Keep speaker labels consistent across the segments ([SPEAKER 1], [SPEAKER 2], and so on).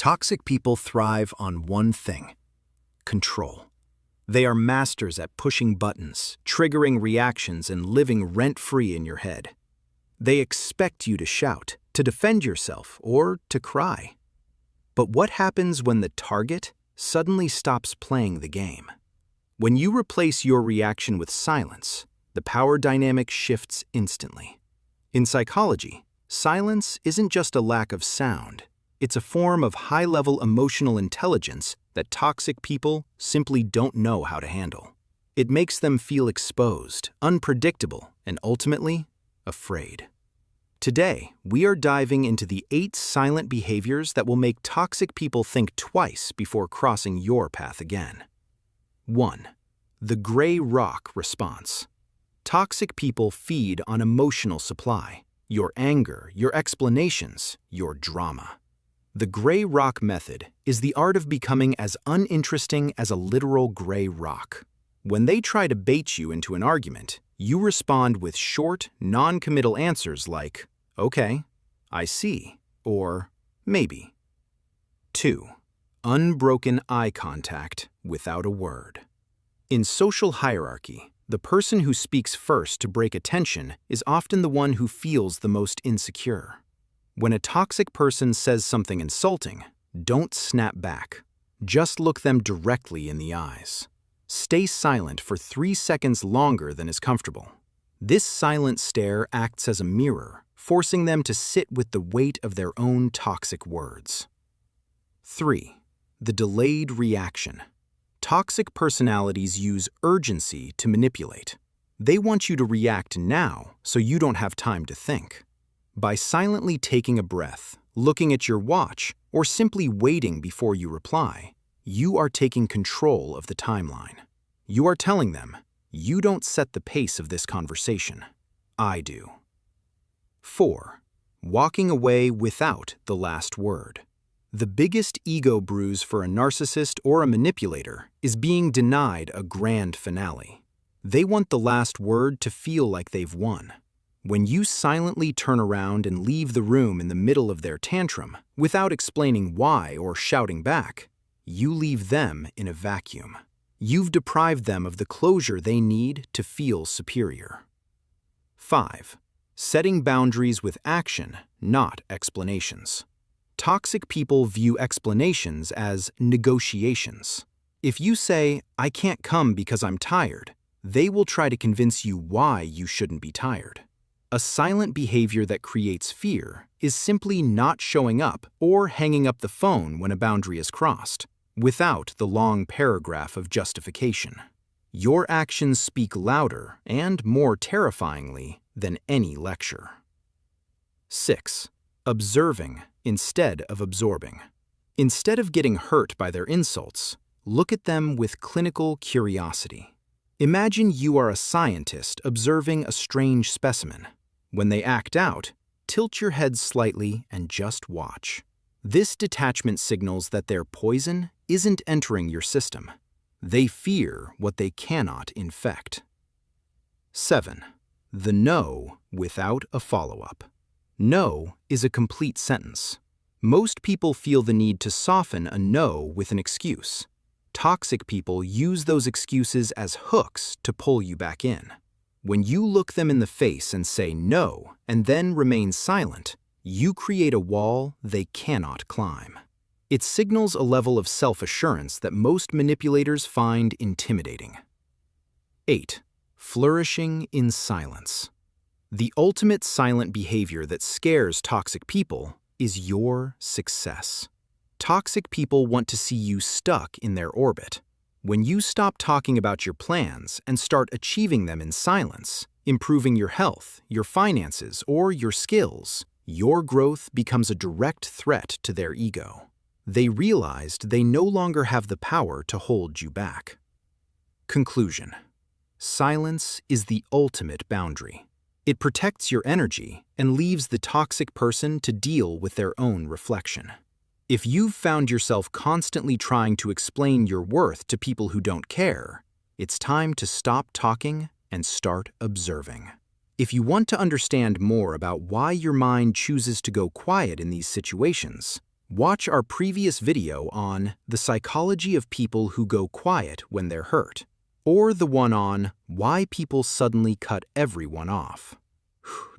[SPEAKER 1] Toxic people thrive on one thing: control. They are masters at pushing buttons, triggering reactions, and living rent-free in your head. They expect you to shout, to defend yourself, or to cry. But what happens when the target suddenly stops playing the game? When you replace your reaction with silence, the power dynamic shifts instantly. In psychology, silence isn't just a lack of sound. It's a form of high-level emotional intelligence that toxic people simply don't know how to handle. It makes them feel exposed, unpredictable, and ultimately, afraid. Today, we are diving into the 8 silent behaviors that will make toxic people think twice before crossing your path again. 1. The gray rock response. Toxic people feed on emotional supply: your anger, your explanations, your drama. The gray rock method is the art of becoming as uninteresting as a literal gray rock. When they try to bait you into an argument, you respond with short, non-committal answers like, "Okay, I see," or "maybe." 2. Unbroken eye contact without a word. In social hierarchy, the person who speaks first to break attention is often the one who feels the most insecure. When a toxic person says something insulting, don't snap back. Just look them directly in the eyes. Stay silent for 3 seconds longer than is comfortable. This silent stare acts as a mirror, forcing them to sit with the weight of their own toxic words. 3. The delayed reaction. Toxic personalities use urgency to manipulate. They want you to react now so you don't have time to think. By silently taking a breath, looking at your watch, or simply waiting before you reply, you are taking control of the timeline. You are telling them, "You don't set the pace of this conversation. I do." 4. Walking away without the last word. The biggest ego bruise for a narcissist or a manipulator is being denied a grand finale. They want the last word to feel like they've won. When you silently turn around and leave the room in the middle of their tantrum, without explaining why or shouting back, you leave them in a vacuum. You've deprived them of the closure they need to feel superior. 5. Setting boundaries with action, not explanations. Toxic people view explanations as negotiations. If you say, "I can't come because I'm tired," they will try to convince you why you shouldn't be tired. A silent behavior that creates fear is simply not showing up or hanging up the phone when a boundary is crossed, without the long paragraph of justification. Your actions speak louder and more terrifyingly than any lecture. 6. Observing instead of absorbing. Instead of getting hurt by their insults, look at them with clinical curiosity. Imagine you are a scientist observing a strange specimen. When they act out, tilt your head slightly and just watch. This detachment signals that their poison isn't entering your system. They fear what they cannot infect. 7. The no without a follow-up. No is a complete sentence. Most people feel the need to soften a no with an excuse. Toxic people use those excuses as hooks to pull you back in. When you look them in the face and say no, and then remain silent, you create a wall they cannot climb. It signals a level of self-assurance that most manipulators find intimidating. 8. Flourishing in silence. The ultimate silent behavior that scares toxic people is your success. Toxic people want to see you stuck in their orbit. When you stop talking about your plans and start achieving them in silence, improving your health, your finances, or your skills, your growth becomes a direct threat to their ego. They realized they no longer have the power to hold you back. Conclusion. Silence is the ultimate boundary. It protects your energy and leaves the toxic person to deal with their own reflection. If you've found yourself constantly trying to explain your worth to people who don't care, it's time to stop talking and start observing. If you want to understand more about why your mind chooses to go quiet in these situations, Watch our previous video on the psychology of people who go quiet when they're hurt, or the one on why people suddenly cut everyone off.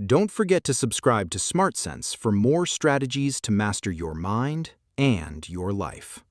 [SPEAKER 1] Don't forget to subscribe to SmartSense for more strategies to master your mind and your life.